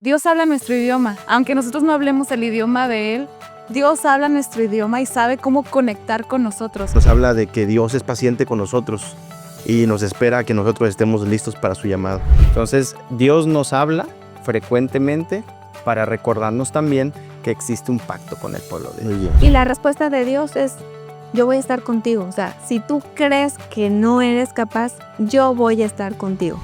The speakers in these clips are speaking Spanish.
Dios habla nuestro idioma. Aunque nosotros no hablemos el idioma de Él, Dios habla nuestro idioma y sabe cómo conectar con nosotros. Nos habla de que Dios es paciente con nosotros y nos espera a que nosotros estemos listos para su llamado. Entonces, Dios nos habla frecuentemente para recordarnos también que existe un pacto con el pueblo de Dios. Muy bien. Y la respuesta de Dios es, yo voy a estar contigo. O sea, si tú crees que no eres capaz, yo voy a estar contigo.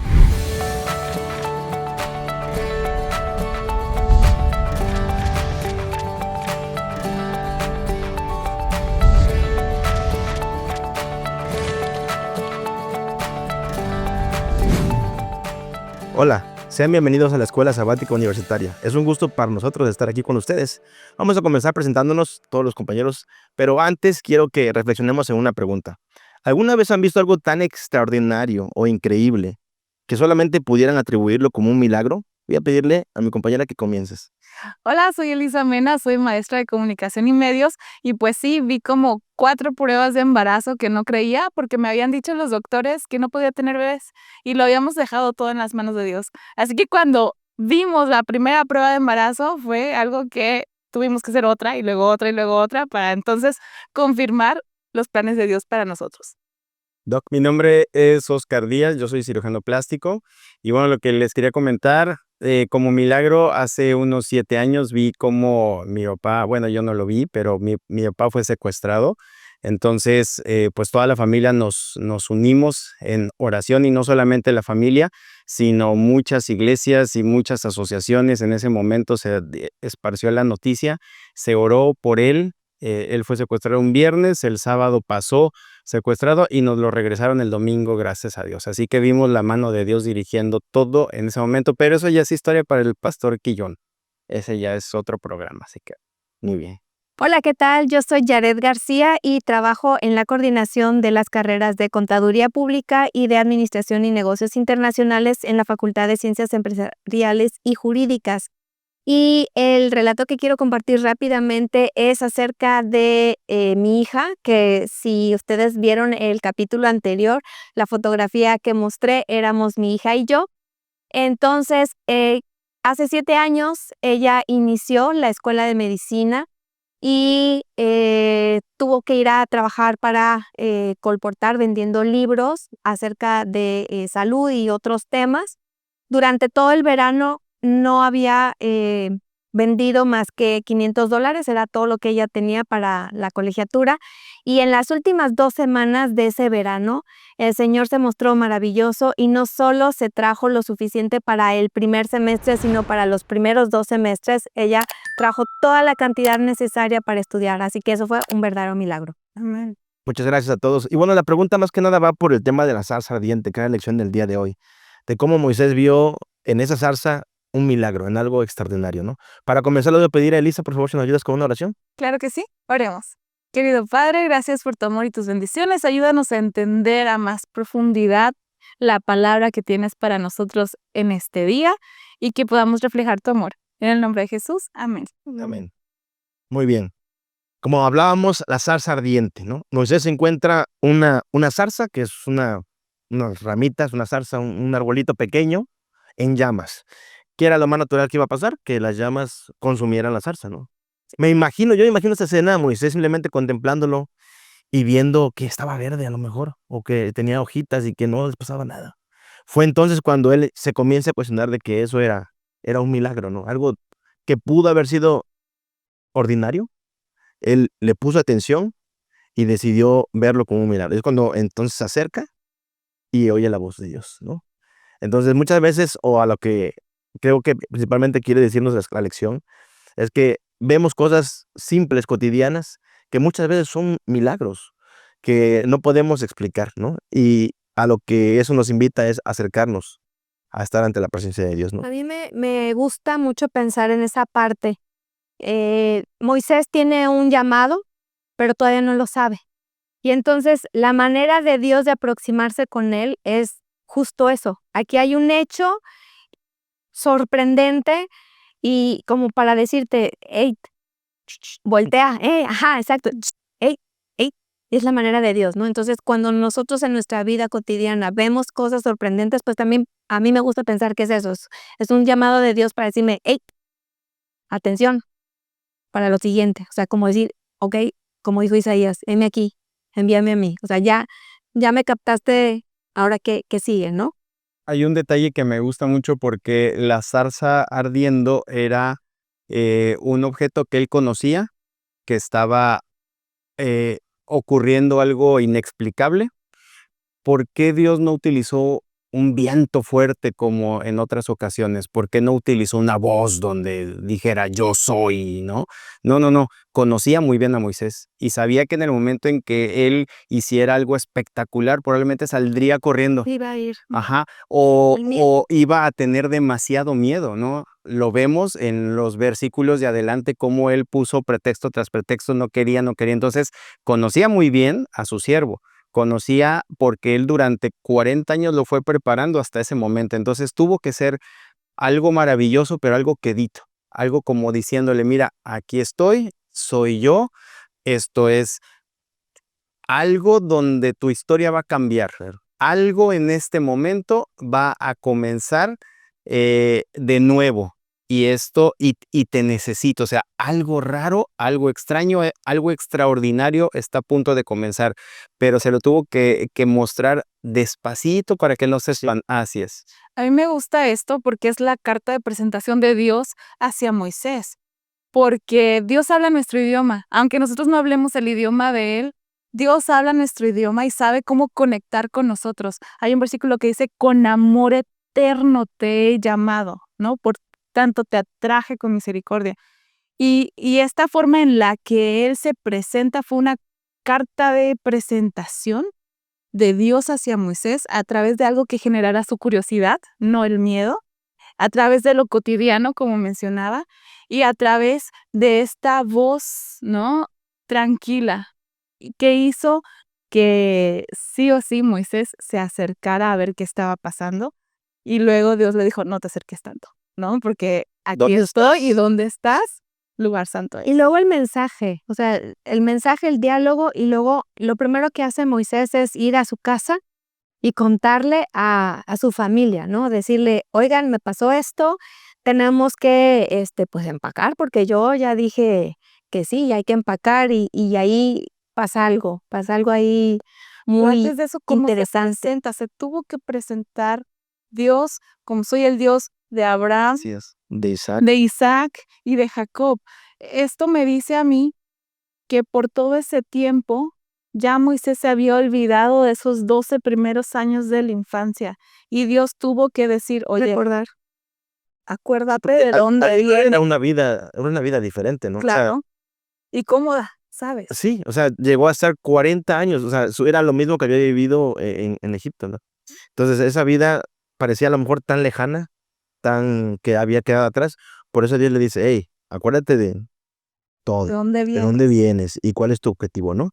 Hola, sean bienvenidos a la Escuela Sabática Universitaria. Es un gusto para nosotros estar aquí con ustedes. Vamos a comenzar presentándonos todos los compañeros, pero antes quiero que reflexionemos en una pregunta. ¿Alguna vez han visto algo tan extraordinario o increíble que solamente pudieran atribuirlo como un milagro? Voy a pedirle a mi compañera que comiences. Hola, soy Elisa Mena, soy maestra de comunicación y medios y pues sí, vi como 4 pruebas de embarazo que no creía porque me habían dicho los doctores que no podía tener bebés y lo habíamos dejado todo en las manos de Dios. Así que cuando vimos la primera prueba de embarazo fue algo que tuvimos que hacer otra y luego otra y luego otra para entonces confirmar los planes de Dios para nosotros. Doc, mi nombre es Oscar Díaz, yo soy cirujano plástico y bueno, lo que les quería comentar, como milagro, hace unos 7 años vi como mi papá, bueno, yo no lo vi, pero mi papá fue secuestrado. Entonces, pues toda la familia nos unimos en oración y no solamente la familia, sino muchas iglesias y muchas asociaciones. En ese momento se esparció la noticia, se oró por él. Él fue secuestrado un viernes, el sábado pasó secuestrado y nos lo regresaron el domingo, gracias a Dios. Así que vimos la mano de Dios dirigiendo todo en ese momento, pero eso ya es historia para el pastor Quillón. Ese ya es otro programa, así que muy bien. Hola, ¿qué tal? Yo soy Yaret García y trabajo en la coordinación de las carreras de Contaduría Pública y de Administración y Negocios Internacionales en la Facultad de Ciencias Empresariales y Jurídicas. Y el relato que quiero compartir rápidamente es acerca de mi hija, que si ustedes vieron el capítulo anterior, la fotografía que mostré, éramos mi hija y yo. Entonces, hace 7 años ella inició la escuela de medicina y tuvo que ir a trabajar para colportar vendiendo libros acerca de salud y otros temas. Durante todo el verano no había vendido más que $500, era todo lo que ella tenía para la colegiatura. Y en las últimas 2 semanas de ese verano, el Señor se mostró maravilloso y no solo se trajo lo suficiente para el primer semestre, sino para los primeros 2 semestres. Ella trajo toda la cantidad necesaria para estudiar, así que eso fue un verdadero milagro. Amén. Muchas gracias a todos. Y bueno, la pregunta más que nada va por el tema de la zarza ardiente, que era la lección del día de hoy, de cómo Moisés vio en esa zarza un milagro, en algo extraordinario, ¿no? Para comenzar, le voy a pedir a Elisa, por favor, si nos ayudas con una oración. Claro que sí, oremos. Querido Padre, gracias por tu amor y tus bendiciones. Ayúdanos a entender a más profundidad la palabra que tienes para nosotros en este día y que podamos reflejar tu amor. En el nombre de Jesús, amén. Amén. Muy bien. Como hablábamos, la zarza ardiente, ¿no? Moisés encuentra una zarza, que es unas ramitas, una zarza, un arbolito pequeño en llamas. ¿Qué era lo más natural que iba a pasar? Que las llamas consumieran la zarza, ¿no? Yo me imagino esa escena, Moisés simplemente contemplándolo y viendo que estaba verde a lo mejor, o que tenía hojitas y que no les pasaba nada. Fue entonces cuando él se comienza a cuestionar de que eso era un milagro, ¿no? Algo que pudo haber sido ordinario. Él le puso atención y decidió verlo como un milagro. Es cuando entonces se acerca y oye la voz de Dios, ¿no? Entonces, muchas veces, o a lo que creo que principalmente quiere decirnos la lección, es que vemos cosas simples, cotidianas, que muchas veces son milagros, que no podemos explicar, ¿no? Y a lo que eso nos invita es acercarnos a estar ante la presencia de Dios, ¿no? A mí me gusta mucho pensar en esa parte. Moisés tiene un llamado, pero todavía no lo sabe. Y entonces la manera de Dios de aproximarse con él es justo eso. Aquí hay un hecho sorprendente y como para decirte, hey, voltea, ajá, exacto, hey, hey, es la manera de Dios, ¿no? Entonces, cuando nosotros en nuestra vida cotidiana vemos cosas sorprendentes, pues también a mí me gusta pensar que es eso. Es un llamado de Dios para decirme, hey, atención, para lo siguiente. O sea, como decir, ok, como dijo Isaías, heme aquí, envíame a mí. O sea, ya me captaste, ahora qué sigue, ¿no? Hay un detalle que me gusta mucho porque la zarza ardiendo era un objeto que él conocía, que estaba ocurriendo algo inexplicable. ¿Por qué Dios no utilizó un viento fuerte como en otras ocasiones? ¿Por qué no utilizó una voz donde dijera yo soy, no? No. Conocía muy bien a Moisés y sabía que en el momento en que él hiciera algo espectacular, probablemente saldría corriendo. Iba a ir. Ajá, El miedo. o iba a tener demasiado miedo, ¿no? Lo vemos en los versículos de adelante, cómo él puso pretexto tras pretexto, no quería. Entonces, conocía muy bien a su siervo, conocía porque él durante 40 años lo fue preparando hasta ese momento. Entonces, tuvo que ser algo maravilloso, pero algo quedito, algo como diciéndole, mira, aquí estoy, soy yo, esto es algo donde tu historia va a cambiar. Algo en este momento va a comenzar de nuevo. Y te necesito. O sea, algo raro, algo extraño, algo extraordinario está a punto de comenzar. Pero se lo tuvo que mostrar despacito para que no se... Así es. A mí me gusta esto porque es la carta de presentación de Dios hacia Moisés, porque Dios habla nuestro idioma, aunque nosotros no hablemos el idioma de Él, Dios habla nuestro idioma y sabe cómo conectar con nosotros. Hay un versículo que dice, con amor eterno te he llamado, ¿no? Por tanto te atraje con misericordia. Y esta forma en la que Él se presenta fue una carta de presentación de Dios hacia Moisés a través de algo que generara su curiosidad, no el miedo, a través de lo cotidiano, como mencionaba, y a través de esta voz, ¿no? Tranquila, que hizo que sí o sí Moisés se acercara a ver qué estaba pasando, y luego Dios le dijo, no te acerques tanto, ¿no? Porque aquí ¿Dónde estoy, y estás? ¿dónde estás? Lugar santo es. Y luego el mensaje, o sea, el mensaje, el diálogo, y luego lo primero que hace Moisés es ir a su casa y contarle a su familia, ¿no? Decirle, oigan, me pasó esto, tenemos que, pues empacar, porque yo ya dije que sí, hay que empacar y ahí pasa algo ahí Pero muy antes de eso, ¿cómo se interesante. presenta? Se tuvo que presentar Dios como soy el Dios de Abraham, Así es. De Isaac. de Isaac y de Jacob. Esto me dice a mí que por todo ese tiempo ya Moisés se había olvidado de esos 12 primeros años de la infancia y Dios tuvo que decir, oye, Recordar. acuérdate de dónde vienes. Era una vida diferente, ¿no? O sea, Claro, y cómoda, ¿sabes? sí, o sea, llegó a estar 40 años, o sea, era lo mismo que había vivido en Egipto, ¿no? Entonces, esa vida parecía a lo mejor tan lejana, tan que había quedado atrás. Por eso Dios le dice, hey, acuérdate de todo, ¿De dónde de dónde vienes y cuál es tu objetivo, ¿no?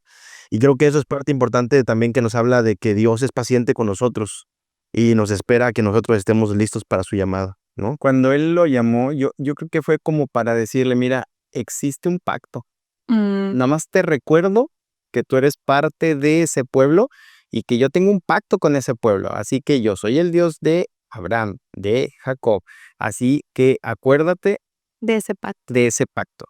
Y creo que eso es parte importante también que nos habla de que Dios es paciente con nosotros y nos espera a que nosotros estemos listos para su llamada, ¿no? Cuando él lo llamó, yo creo que fue como para decirle, mira, existe un pacto. Nada más te recuerdo que tú eres parte de ese pueblo y que yo tengo un pacto con ese pueblo. Así que yo soy el Dios de Abraham, de Jacob. Así que acuérdate De ese pacto. de ese pacto.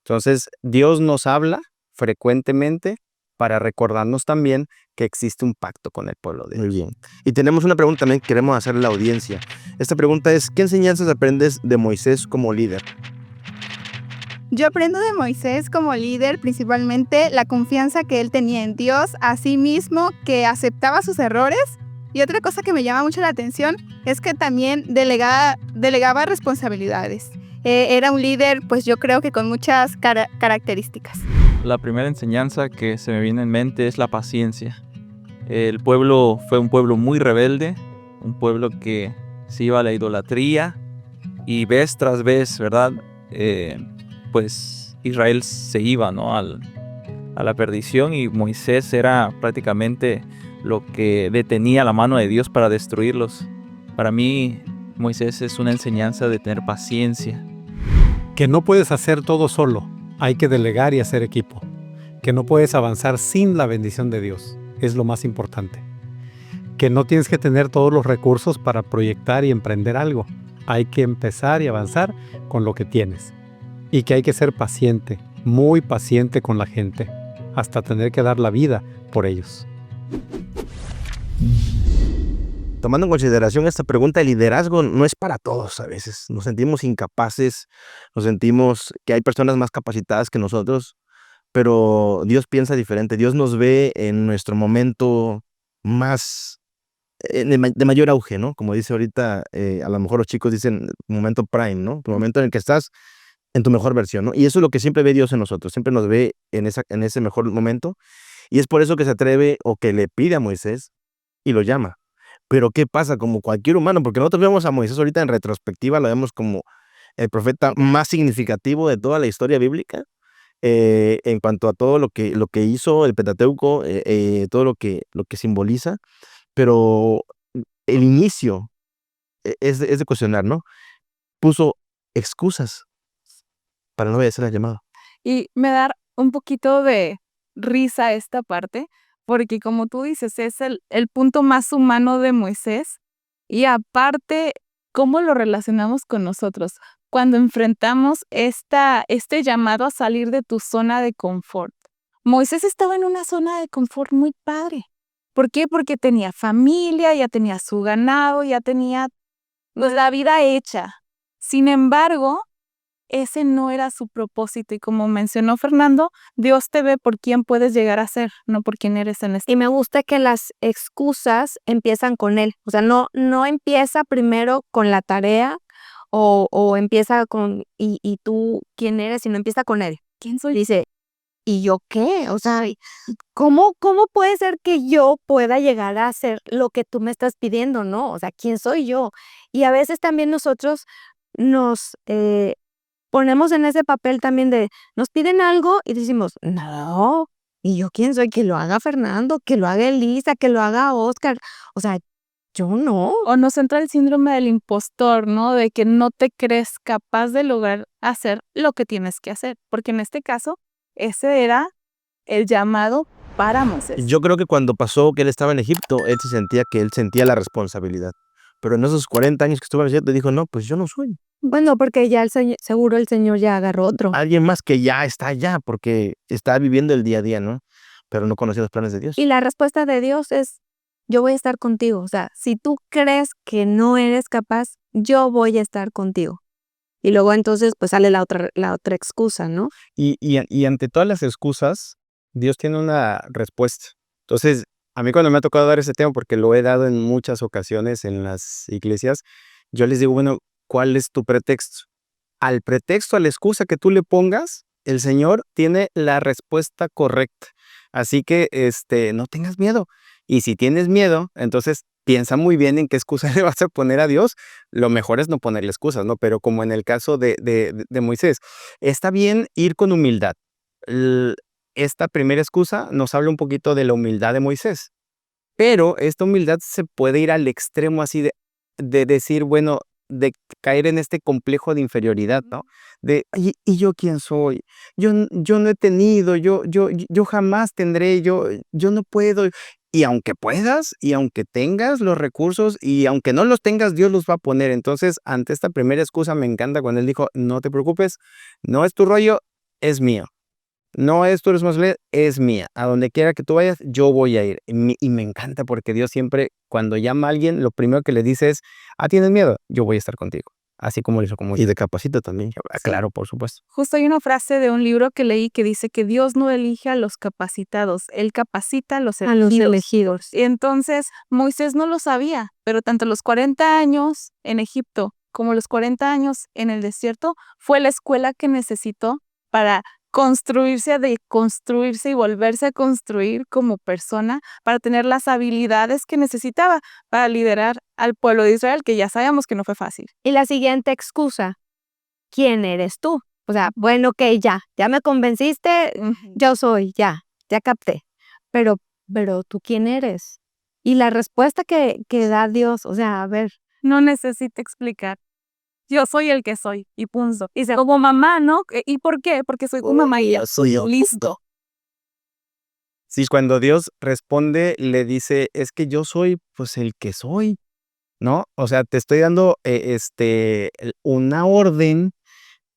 Entonces, Dios nos habla frecuentemente para recordarnos también que existe un pacto con el pueblo de Muy Dios. bien. Y tenemos una pregunta también que queremos hacerle a la audiencia. Esta pregunta es, ¿qué enseñanzas aprendes de Moisés como líder? Yo aprendo de Moisés como líder principalmente la confianza que él tenía en Dios, a sí mismo, que aceptaba sus errores. Y otra cosa que me llama mucho la atención es que también delegaba responsabilidades. Era un líder, pues yo creo que con muchas características. La primera enseñanza que se me viene en mente es la paciencia. El pueblo fue un pueblo muy rebelde, un pueblo que se iba a la idolatría y vez tras vez, ¿verdad? Pues Israel se iba, ¿no? a la perdición y Moisés era prácticamente lo que detenía la mano de Dios para destruirlos. Para mí, Moisés es una enseñanza de tener paciencia. Que no puedes hacer todo solo, hay que delegar y hacer equipo. que no puedes avanzar sin la bendición de Dios. Es lo más importante. Que no tienes que tener todos los recursos para proyectar y emprender algo. Hay que empezar y avanzar con lo que tienes. Y que hay que ser paciente, muy paciente con la gente, hasta tener que dar la vida por ellos. Tomando en consideración esta pregunta, el liderazgo no es para todos a veces. Nos sentimos incapaces, nos sentimos que hay personas más capacitadas que nosotros, pero Dios piensa diferente. Dios nos ve en nuestro momento más, de mayor auge, ¿no? Como dice ahorita, a lo mejor los chicos dicen momento prime, ¿no? Tu momento en el que estás en tu mejor versión, ¿no? Y eso es lo que siempre ve Dios en nosotros, siempre nos ve en ese mejor momento. Y es por eso que se atreve o que le pide a Moisés y lo llama. Pero ¿qué pasa? Como cualquier humano, porque nosotros vemos a Moisés ahorita en retrospectiva, lo vemos como el profeta más significativo de toda la historia bíblica, en cuanto a todo lo que hizo el Pentateuco, todo lo que simboliza, pero el inicio es de cuestionar, ¿no? Puso excusas para no obedecer la llamada. Y me da un poquito de risa esta parte, porque como tú dices, es el punto más humano de Moisés. Y aparte, ¿cómo lo relacionamos con nosotros? Cuando enfrentamos este llamado a salir de tu zona de confort. Moisés estaba en una zona de confort muy padre. ¿Por qué? Porque tenía familia, ya tenía su ganado, ya tenía pues, la vida hecha. Sin embargo, ese no era su propósito y como mencionó Fernando, Dios te ve por quién puedes llegar a ser, no por quién eres en este. Y me gusta que las excusas empiezan con él. O sea, no empieza primero con la tarea o empieza con y tú quién eres, sino empieza con él. ¿Quién soy? Dice, ¿y yo qué? O sea, ¿cómo puede ser que yo pueda llegar a hacer lo que tú me estás pidiendo, no? O sea, ¿quién soy yo? Y a veces también nosotros nos ponemos en ese papel también de, nos piden algo y decimos, no, ¿y yo quién soy? Que lo haga Fernando, que lo haga Elisa, que lo haga Oscar. O sea, yo no. O nos entra el síndrome del impostor, ¿no? De que no te crees capaz de lograr hacer lo que tienes que hacer. Porque en este caso, ese era el llamado para Moisés. Yo creo que cuando pasó que él estaba en Egipto, él sentía la responsabilidad. Pero en esos 40 años que estuvo en Egipto, dijo, no, pues yo no soy. Bueno, porque ya seguro el Señor ya agarró otro. Alguien más que ya está allá, porque está viviendo el día a día, ¿no? Pero no conocía los planes de Dios. Y la respuesta de Dios es, yo voy a estar contigo. O sea, si tú crees que no eres capaz, yo voy a estar contigo. Y luego entonces pues sale la otra excusa, ¿no? Y ante todas las excusas, Dios tiene una respuesta. Entonces, a mí cuando me ha tocado dar ese tema, porque lo he dado en muchas ocasiones en las iglesias, yo les digo, bueno, ¿cuál es tu pretexto? Al pretexto, a la excusa que tú le pongas, el Señor tiene la respuesta correcta. Así que no tengas miedo. Y si tienes miedo, entonces piensa muy bien en qué excusa le vas a poner a Dios. Lo mejor es no ponerle excusas, ¿no? Pero como en el caso de Moisés, está bien ir con humildad. Esta primera excusa nos habla un poquito de la humildad de Moisés. Pero esta humildad se puede ir al extremo así de decir, bueno, de caer en este complejo de inferioridad, ¿no? De, ¿y yo quién soy? Yo no he tenido, yo jamás tendré, yo no puedo. Y aunque puedas, y aunque tengas los recursos, y aunque no los tengas, Dios los va a poner. Entonces, ante esta primera excusa, me encanta cuando él dijo, no te preocupes, no es tu rollo, es mío. No es tu responsabilidad, es mía. A donde quiera que tú vayas, yo voy a ir. Y me encanta porque Dios siempre, cuando llama a alguien, lo primero que le dice es, ¿tienes miedo? Yo voy a estar contigo. Así como lo hizo con Moisés. Y de capacita también. Claro, por supuesto. Justo hay una frase de un libro que leí que dice que Dios no elige a los capacitados, Él capacita a los elegidos. Y entonces Moisés no lo sabía, pero tanto los 40 años en Egipto como los 40 años en el desierto fue la escuela que necesitó para construirse, deconstruirse y volverse a construir como persona para tener las habilidades que necesitaba para liderar al pueblo de Israel, que ya sabemos que no fue fácil. Y la siguiente excusa, ¿quién eres tú? O sea, bueno, ok, ya me convenciste, yo soy, ya capté. Pero ¿tú quién eres? Y la respuesta que da Dios, o sea, a ver. No necesita explicar. Yo soy el que soy, y punto. Dice, como mamá, ¿no? ¿Y por qué? Porque soy tu mamá y ya. Soy yo. Listo. Sí, cuando Dios responde, le dice, es que yo soy pues el que soy, ¿no? O sea, te estoy dando una orden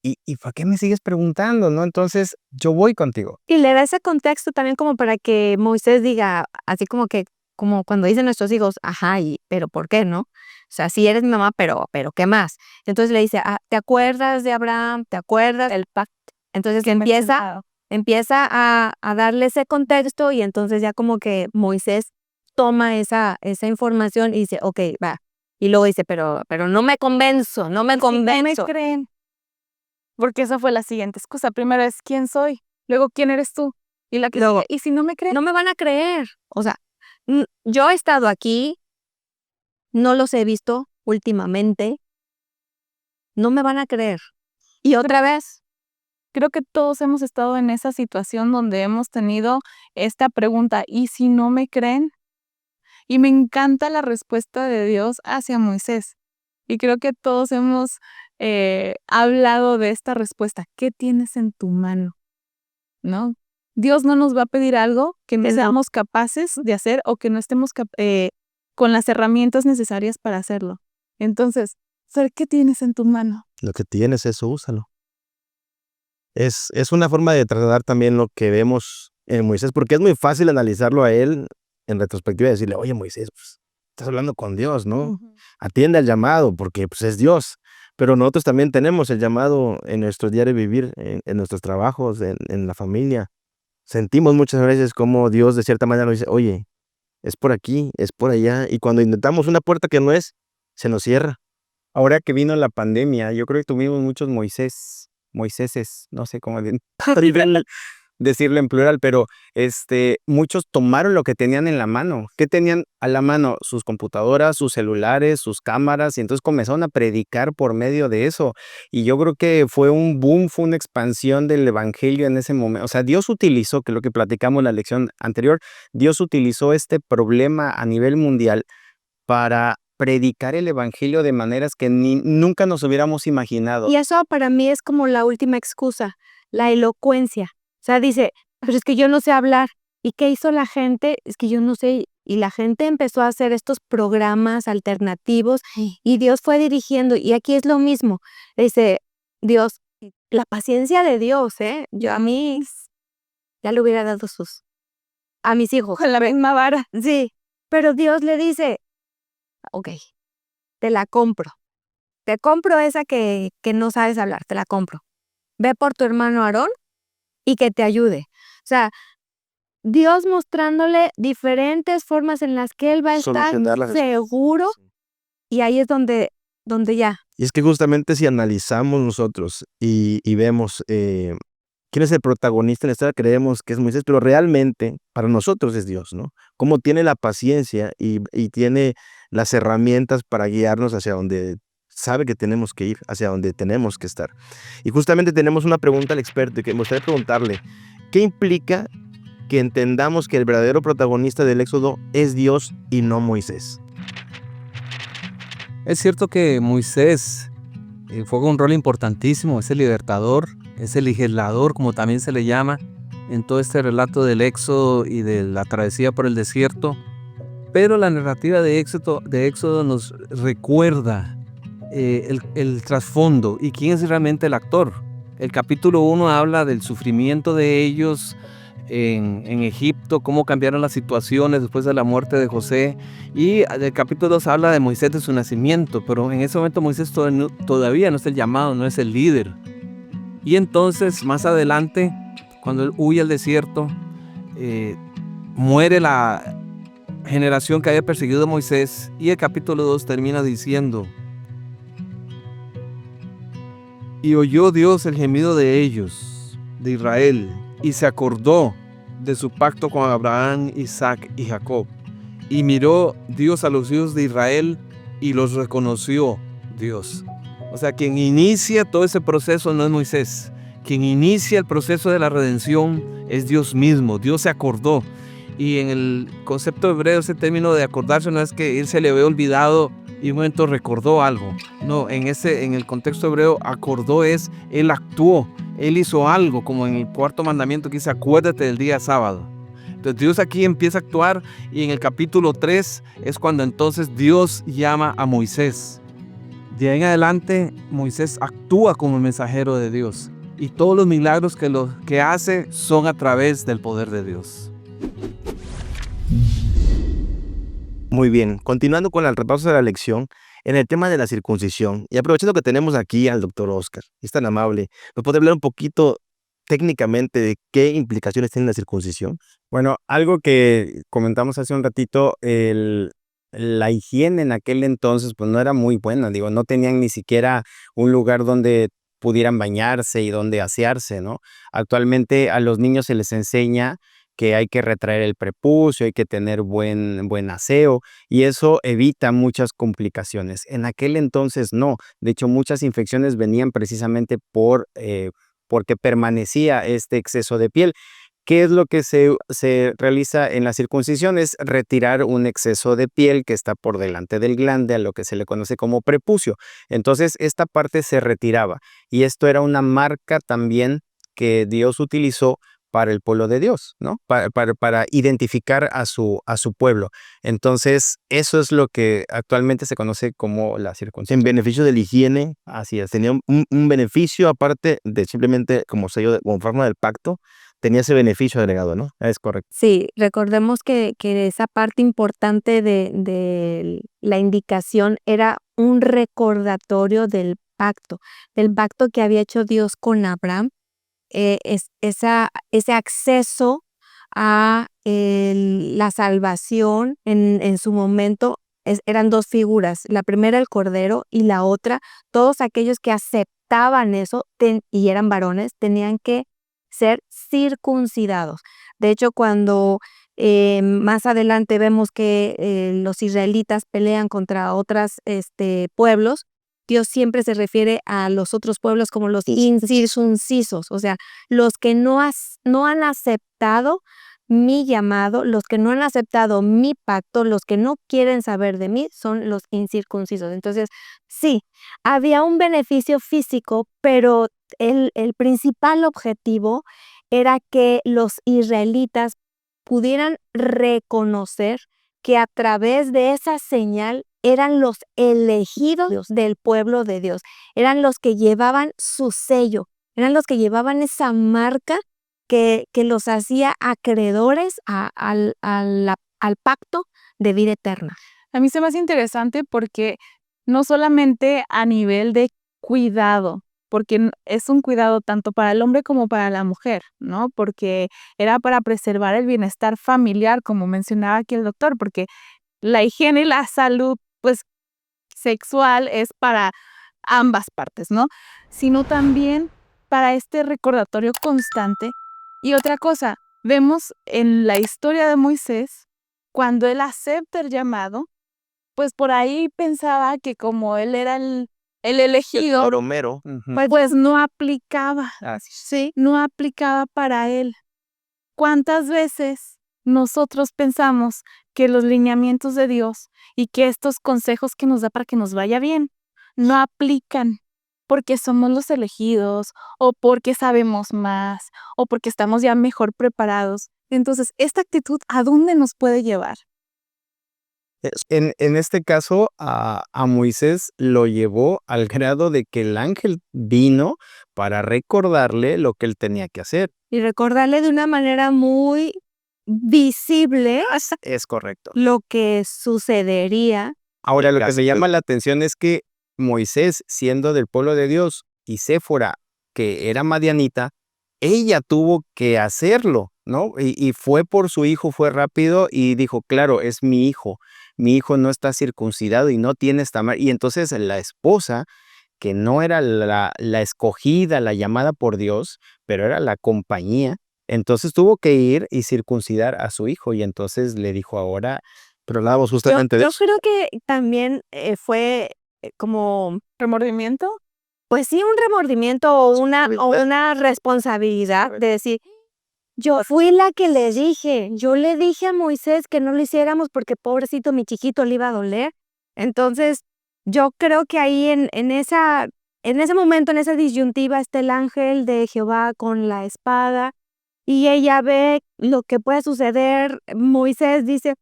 y ¿para qué me sigues preguntando, no? Entonces, yo voy contigo. Y le da ese contexto también como para que Moisés diga, así como que, como cuando dicen nuestros hijos, ajá, pero ¿por qué, no? O sea, sí eres mi mamá, pero ¿qué más? Entonces le dice, ¿te acuerdas de Abraham? ¿Te acuerdas del pacto? Entonces Que me he empieza sentado. a darle ese contexto y entonces ya como que Moisés toma esa información y dice, ok, va. Y luego dice, pero no me convenzo, no me Y no me convenzo. creen. Porque esa fue la siguiente excusa. Primero es quién soy, luego quién eres tú. Y la que Luego, sigue, y si no me creen, no me van a creer. O sea, yo he estado aquí, no los he visto últimamente, no me van a creer. Y otra vez, creo que todos hemos estado en esa situación donde hemos tenido esta pregunta, ¿y si no me creen? Y me encanta la respuesta de Dios hacia Moisés. Y creo que todos hemos hablado de esta respuesta. ¿Qué tienes en tu mano? ¿No? Dios no nos va a pedir algo que no Que no. seamos capaces de hacer o que no estemos con las herramientas necesarias para hacerlo. Entonces, Fer, ¿qué tienes en tu mano? Lo que tienes, eso úsalo. Es una forma de trasladar también lo que vemos en Moisés, porque es muy fácil analizarlo a él en retrospectiva y decirle, oye, Moisés, pues, estás hablando con Dios, ¿no? Ujú. Atiende al llamado, porque pues, es Dios. Pero nosotros también tenemos el llamado en nuestro diario vivir, en nuestros trabajos, en la familia. Sentimos muchas veces como Dios de cierta manera nos dice, oye, es por aquí, es por allá. Y cuando intentamos una puerta que no es, se nos cierra. Ahora que vino la pandemia, yo creo que tuvimos muchos Moiséses, no sé cómo decirlo en plural, pero muchos tomaron lo que tenían en la mano. ¿Qué tenían a la mano? Sus computadoras, sus celulares, sus cámaras, y entonces comenzaron a predicar por medio de eso. Y yo creo que fue un boom, fue una expansión del evangelio en ese momento. O sea, Dios utilizó, que es lo que platicamos en la lección anterior, Dios utilizó este problema a nivel mundial para predicar el evangelio de maneras que nunca nos hubiéramos imaginado. y eso para mí es como la última excusa, la elocuencia. O sea, dice, pero es que yo no sé hablar. ¿Y qué hizo la gente? Es que yo no sé. Y la gente empezó a hacer estos programas alternativos y Dios fue dirigiendo. Y aquí es lo mismo. Dice, Dios, la paciencia de Dios, ¿eh? Yo a mí ya le hubiera dado a mis hijos. Con la misma vara. Sí, pero Dios le dice, ok, te la compro. Te compro esa que no sabes hablar, te la compro. Ve por tu hermano Aarón y que te ayude. O sea, Dios mostrándole diferentes formas en las que él va a estar Solucionar las seguro y ahí es donde ya. Y es que justamente si analizamos nosotros y vemos quién es el protagonista en la historia, creemos que es Moisés, pero realmente para nosotros es Dios, ¿no? Cómo tiene la paciencia y tiene las herramientas para guiarnos hacia donde sabe que tenemos que ir, hacia donde tenemos que estar. Y justamente tenemos una pregunta al experto que me gustaría preguntarle, ¿qué implica que entendamos que el verdadero protagonista del Éxodo es Dios y no Moisés? Es cierto que Moisés juega un rol importantísimo, es el libertador, es el legislador, como también se le llama, en todo este relato del Éxodo y de la travesía por el desierto. Pero la narrativa de Éxodo nos recuerda el trasfondo y quién es realmente el actor. El capítulo 1 habla del sufrimiento de ellos en Egipto, cómo cambiaron las situaciones después de la muerte de José, y el capítulo 2 habla de Moisés, de su nacimiento, pero en ese momento Moisés todavía no es el llamado, no es el líder. Y entonces más adelante, cuando él huye al desierto, muere la generación que había perseguido a Moisés, y el capítulo 2 termina diciendo: y oyó Dios el gemido de ellos, de Israel, y se acordó de su pacto con Abraham, Isaac y Jacob. Y miró Dios a los hijos de Israel y los reconoció Dios. O sea, quien inicia todo ese proceso no es Moisés. Quien inicia el proceso de la redención es Dios mismo. Dios se acordó. Y en el concepto hebreo, ese término de acordarse no es que él se le había olvidado y un momento recordó algo. No, en el contexto hebreo, acordó es, él actuó, él hizo algo, como en el cuarto mandamiento que dice, acuérdate del día sábado. Entonces Dios aquí empieza a actuar y en el capítulo 3 es cuando entonces Dios llama a Moisés. De ahí en adelante Moisés actúa como mensajero de Dios y todos los milagros que hace son a través del poder de Dios. Muy bien, continuando con el repaso de la lección, en el tema de la circuncisión, y aprovechando que tenemos aquí al doctor Oscar, es tan amable, ¿nos puede hablar un poquito técnicamente de qué implicaciones tiene la circuncisión? Bueno, algo que comentamos hace un ratito, la higiene en aquel entonces pues no era muy buena, digo, no tenían ni siquiera un lugar donde pudieran bañarse y donde asearse, ¿no? Actualmente a los niños se les enseña que hay que retraer el prepucio, hay que tener buen aseo y eso evita muchas complicaciones. En aquel entonces no, de hecho muchas infecciones venían precisamente porque permanecía este exceso de piel. ¿Qué es lo que se realiza en la circuncisión? Es retirar un exceso de piel que está por delante del glande, a lo que se le conoce como prepucio. Entonces, esta parte se retiraba y esto era una marca también que Dios utilizó para el pueblo de Dios, ¿no? Para identificar a su pueblo. Entonces, eso es lo que actualmente se conoce como la circuncisión. En beneficio de la higiene, Así es. tenía un beneficio aparte de simplemente como sello, como forma del pacto, tenía ese beneficio agregado, ¿no? Es correcto. Sí, recordemos que esa parte importante de la indicación era un recordatorio del pacto que había hecho Dios con Abraham, ese acceso a la salvación en su momento. Eran dos figuras, la primera el Cordero y la otra, todos aquellos que aceptaban eso y eran varones, tenían que ser circuncidados. De hecho, cuando más adelante vemos que los israelitas pelean contra otros pueblos, Dios siempre se refiere a los otros pueblos como los incircuncisos, o sea, los que no han aceptado mi llamado, los que no han aceptado mi pacto, los que no quieren saber de mí son los incircuncisos. Entonces, sí, había un beneficio físico, pero el principal objetivo era que los israelitas pudieran reconocer que a través de esa señal eran los elegidos del pueblo de Dios, eran los que llevaban su sello, eran los que llevaban esa marca que los hacía acreedores al pacto de vida eterna. A mí se me hace interesante porque no solamente a nivel de cuidado, porque es un cuidado tanto para el hombre como para la mujer, ¿no? Porque era para preservar el bienestar familiar, como mencionaba aquí el doctor, porque la higiene y la salud, pues, sexual es para ambas partes, ¿no? Sino también para este recordatorio constante. Y otra cosa, vemos en la historia de Moisés, cuando él acepta el llamado, pues por ahí pensaba que como él era el elegido, Aromero. pues no aplicaba, Así es. ¿sí? No aplicaba para él. ¿Cuántas veces nosotros pensamos que los lineamientos de Dios y que estos consejos que nos da para que nos vaya bien no aplican porque somos los elegidos o porque sabemos más o porque estamos ya mejor preparados? Entonces, esta actitud, ¿a dónde nos puede llevar? En este caso, a Moisés lo llevó al grado de que el ángel vino para recordarle lo que él tenía que hacer. Y recordarle de una manera muy visible Es correcto. lo que sucedería. Ahora, lo que me llama la atención es que Moisés, siendo del pueblo de Dios, y Séfora, que era madianita, ella tuvo que hacerlo, ¿no? Y fue por su hijo, fue rápido y dijo, claro, es mi hijo no está circuncidado y no tiene esta marca. Y entonces la esposa, que no era la escogida, la llamada por Dios, pero era la compañía, entonces tuvo que ir y circuncidar a su hijo y entonces le dijo ahora, Pero hablábamos justamente de Yo eso. creo que también fue como, ¿Remordimiento? pues sí, un remordimiento o una responsabilidad de decir, yo fui la que le dije, yo le dije a Moisés que no lo hiciéramos porque pobrecito mi chiquito le iba a doler. Entonces, yo creo que ahí en ese momento, en esa disyuntiva, está el ángel de Jehová con la espada y ella ve lo que puede suceder. Moisés dice,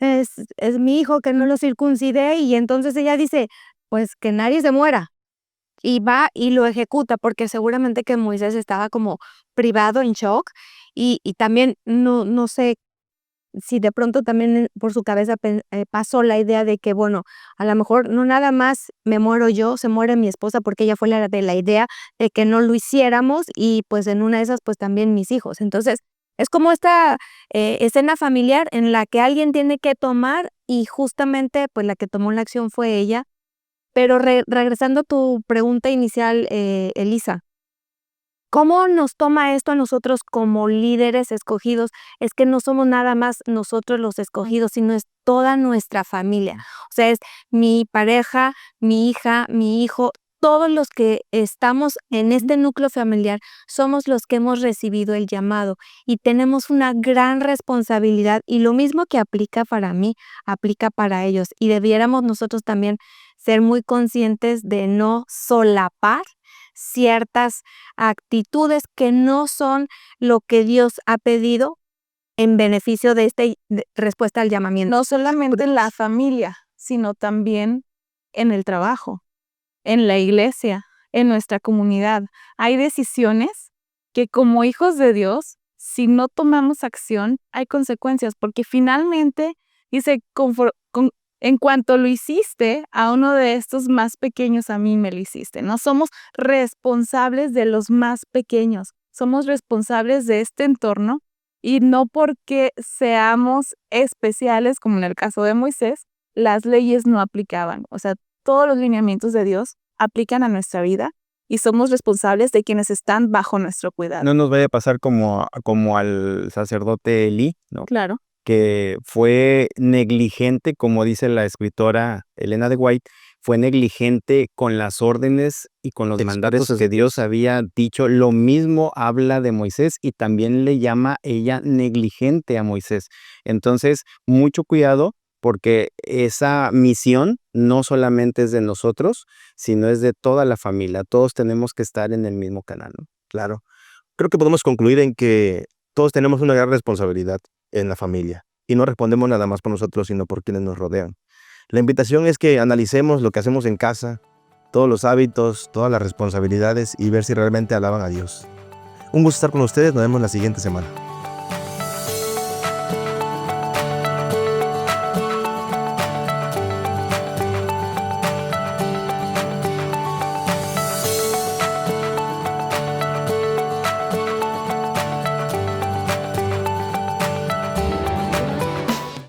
es mi hijo, que no lo circuncide, y entonces ella dice, pues que nadie se muera. Y va y lo ejecuta, porque seguramente que Moisés estaba como privado, en shock, y también no sé si de pronto también por su cabeza pasó la idea de que, bueno, a lo mejor no nada más me muero yo, se muere mi esposa, porque ella fue la de la idea de que no lo hiciéramos, y pues en una de esas pues también mis hijos. Entonces es como esta escena familiar en la que alguien tiene que tomar, y justamente pues la que tomó la acción fue ella. Pero regresando a tu pregunta inicial, Elisa, ¿cómo nos toma esto a nosotros como líderes escogidos? Es que no somos nada más nosotros los escogidos, sino es toda nuestra familia. O sea, es mi pareja, mi hija, mi hijo, todos los que estamos en este núcleo familiar somos los que hemos recibido el llamado, y tenemos una gran responsabilidad, y lo mismo que aplica para mí, aplica para ellos, y debiéramos nosotros también ser muy conscientes de no solapar ciertas actitudes que no son lo que Dios ha pedido en beneficio de esta respuesta al llamamiento. No solamente en la familia, sino también en el trabajo, en la iglesia, en nuestra comunidad. Hay decisiones que como hijos de Dios, si no tomamos acción, hay consecuencias, porque finalmente dice, en cuanto lo hiciste a uno de estos más pequeños, a mí me lo hiciste. No somos responsables de los más pequeños, somos responsables de este entorno, y no porque seamos especiales, como en el caso de Moisés, las leyes no aplicaban. O sea, todos los lineamientos de Dios aplican a nuestra vida, y somos responsables de quienes están bajo nuestro cuidado. No nos vaya a pasar como al sacerdote Elí, ¿no? Claro. Que fue negligente, como dice la escritora Elena de White, fue negligente con las órdenes y con los mandatos que Dios había dicho. Lo mismo habla de Moisés, y también le llama ella negligente a Moisés. Entonces, mucho cuidado, porque esa misión no solamente es de nosotros, sino es de toda la familia. Todos tenemos que estar en el mismo canal, ¿no? Claro. Creo que podemos concluir en que todos tenemos una gran responsabilidad en la familia, y no respondemos nada más por nosotros, sino por quienes nos rodean. La invitación es que analicemos lo que hacemos en casa, todos los hábitos, todas las responsabilidades, y ver si realmente alaban a Dios. Un gusto estar con ustedes, nos vemos la siguiente semana.